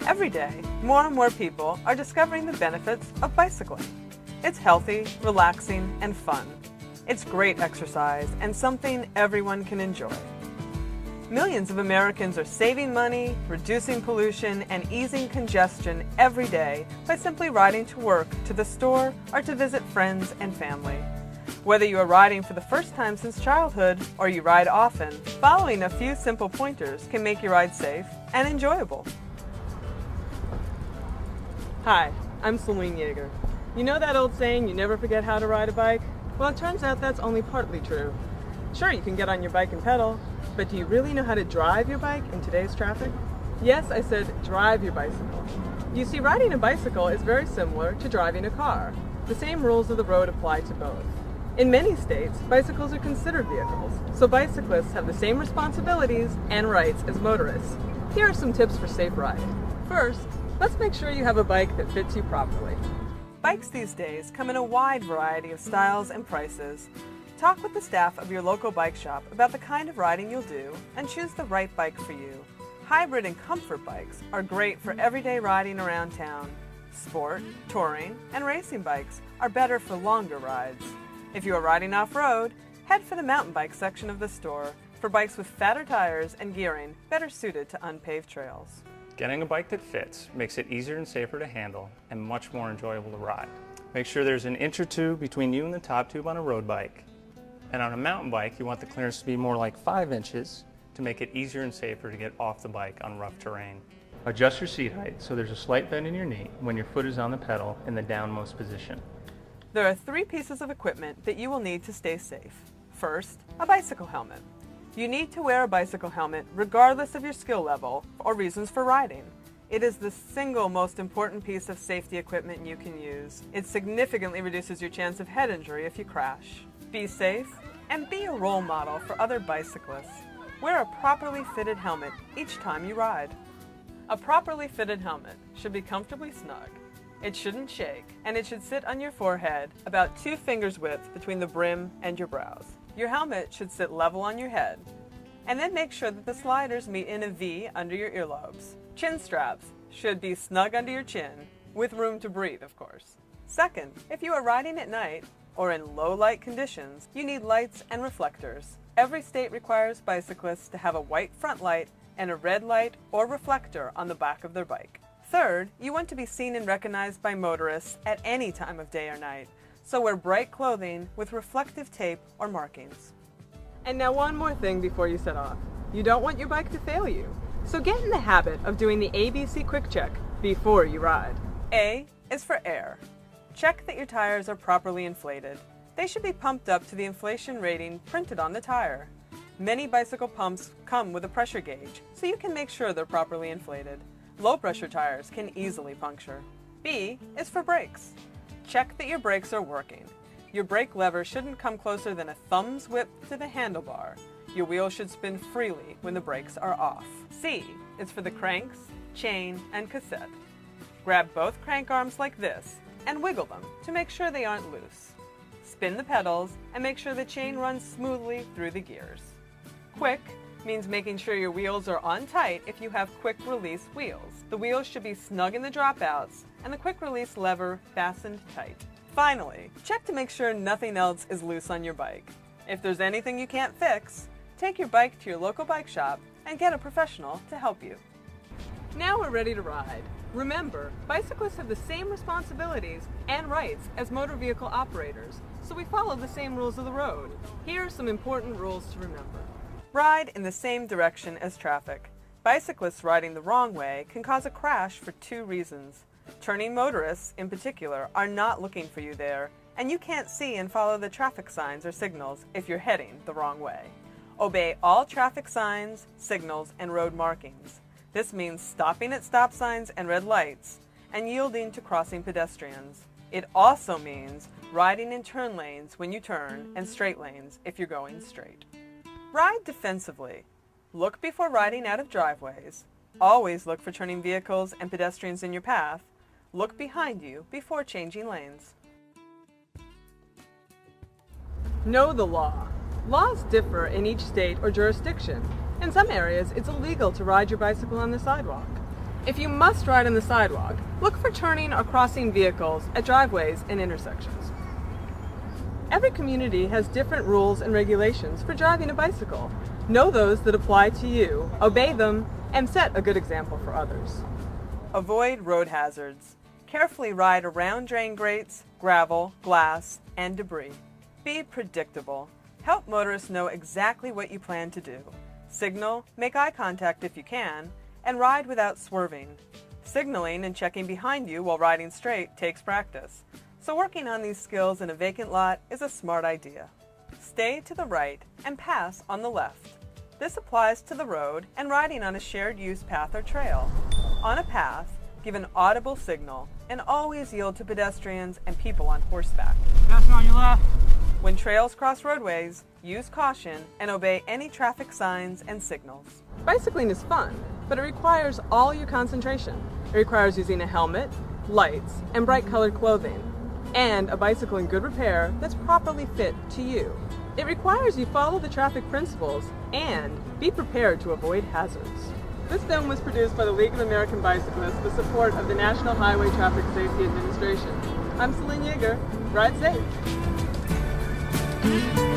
Every day, more and more people are discovering the benefits of bicycling. It's healthy, relaxing, and fun. It's great exercise and something everyone can enjoy. Millions of Americans are saving money, reducing pollution, and easing congestion every day by simply riding to work, to the store, or to visit friends and family. Whether you are riding for the first time since childhood or you ride often, following a few simple pointers can make your ride safe and enjoyable. Hi, I'm Celine Yeager. You know that old saying, you never forget how to ride a bike? Well, it turns out that's only partly true. Sure, you can get on your bike and pedal, but do you really know how to drive your bike in today's traffic? Yes, I said drive your bicycle. You see, riding a bicycle is very similar to driving a car. The same rules of the road apply to both. In many states, bicycles are considered vehicles, so bicyclists have the same responsibilities and rights as motorists. Here are some tips for safe riding. First, let's make sure you have a bike that fits you properly. Bikes these days come in a wide variety of styles and prices. Talk with the staff of your local bike shop about the kind of riding you'll do and choose the right bike for you. Hybrid and comfort bikes are great for everyday riding around town. Sport, touring, and racing bikes are better for longer rides. If you are riding off-road, head for the mountain bike section of the store for bikes with fatter tires and gearing better suited to unpaved trails. Getting a bike that fits makes it easier and safer to handle and much more enjoyable to ride. Make sure there's an inch or two between you and the top tube on a road bike. And on a mountain bike, you want the clearance to be more like 5 inches to make it easier and safer to get off the bike on rough terrain. Adjust your seat height so there's a slight bend in your knee when your foot is on the pedal in the downmost position. There are 3 pieces of equipment that you will need to stay safe. First, a bicycle helmet. You need to wear a bicycle helmet regardless of your skill level or reasons for riding. It is the single most important piece of safety equipment you can use. It significantly reduces your chance of head injury if you crash. Be safe and be a role model for other bicyclists. Wear a properly fitted helmet each time you ride. A properly fitted helmet should be comfortably snug. It shouldn't shake, and it should sit on your forehead about 2 fingers width between the brim and your brows. Your helmet should sit level on your head, and then make sure that the sliders meet in a V under your earlobes. Chin straps should be snug under your chin, with room to breathe, of course. Second, if you are riding at night or in low light conditions, you need lights and reflectors. Every state requires bicyclists to have a white front light and a red light or reflector on the back of their bike. Third, you want to be seen and recognized by motorists at any time of day or night, so wear bright clothing with reflective tape or markings. And now one more thing before you set off. You don't want your bike to fail you, so get in the habit of doing the ABC Quick Check before you ride. A is for air. Check that your tires are properly inflated. They should be pumped up to the inflation rating printed on the tire. Many bicycle pumps come with a pressure gauge, so you can make sure they're properly inflated. Low pressure tires can easily puncture. B is for brakes. Check that your brakes are working. Your brake lever shouldn't come closer than a thumb's width to the handlebar. Your wheel should spin freely when the brakes are off. C is for the cranks, chain, and cassette. Grab both crank arms like this and wiggle them to make sure they aren't loose. Spin the pedals and make sure the chain runs smoothly through the gears. Quick means making sure your wheels are on tight if you have quick release wheels. The wheels should be snug in the dropouts and the quick release lever fastened tight. Finally, check to make sure nothing else is loose on your bike. If there's anything you can't fix, take your bike to your local bike shop and get a professional to help you. Now we're ready to ride. Remember, bicyclists have the same responsibilities and rights as motor vehicle operators, so we follow the same rules of the road. Here are some important rules to remember. Ride in the same direction as traffic. Bicyclists riding the wrong way can cause a crash for 2 reasons. Turning motorists, in particular, are not looking for you there, and you can't see and follow the traffic signs or signals if you're heading the wrong way. Obey all traffic signs, signals, and road markings. This means stopping at stop signs and red lights, and yielding to crossing pedestrians. It also means riding in turn lanes when you turn and straight lanes if you're going straight. Ride defensively. Look before riding out of driveways. Always look for turning vehicles and pedestrians in your path. Look behind you before changing lanes. Know the law. Laws differ in each state or jurisdiction. In some areas, it's illegal to ride your bicycle on the sidewalk. If you must ride on the sidewalk, look for turning or crossing vehicles at driveways and intersections. Every community has different rules and regulations for driving a bicycle. Know those that apply to you, obey them, and set a good example for others. Avoid road hazards. Carefully ride around drain grates, gravel, glass, and debris. Be predictable. Help motorists know exactly what you plan to do. Signal, make eye contact if you can, and ride without swerving. Signaling and checking behind you while riding straight takes practice, so working on these skills in a vacant lot is a smart idea. Stay to the right and pass on the left. This applies to the road and riding on a shared use path or trail. On a path, give an audible signal and always yield to pedestrians and people on horseback. Passing on your left. When trails cross roadways, use caution and obey any traffic signs and signals. Bicycling is fun, but it requires all your concentration. It requires using a helmet, lights, and bright colored clothing, and a bicycle in good repair that's properly fit to you. It requires you follow the traffic principles and be prepared to avoid hazards. This film was produced by the League of American Bicyclists with support of the National Highway Traffic Safety Administration. I'm Celine Yeager. Ride safe! Thank you.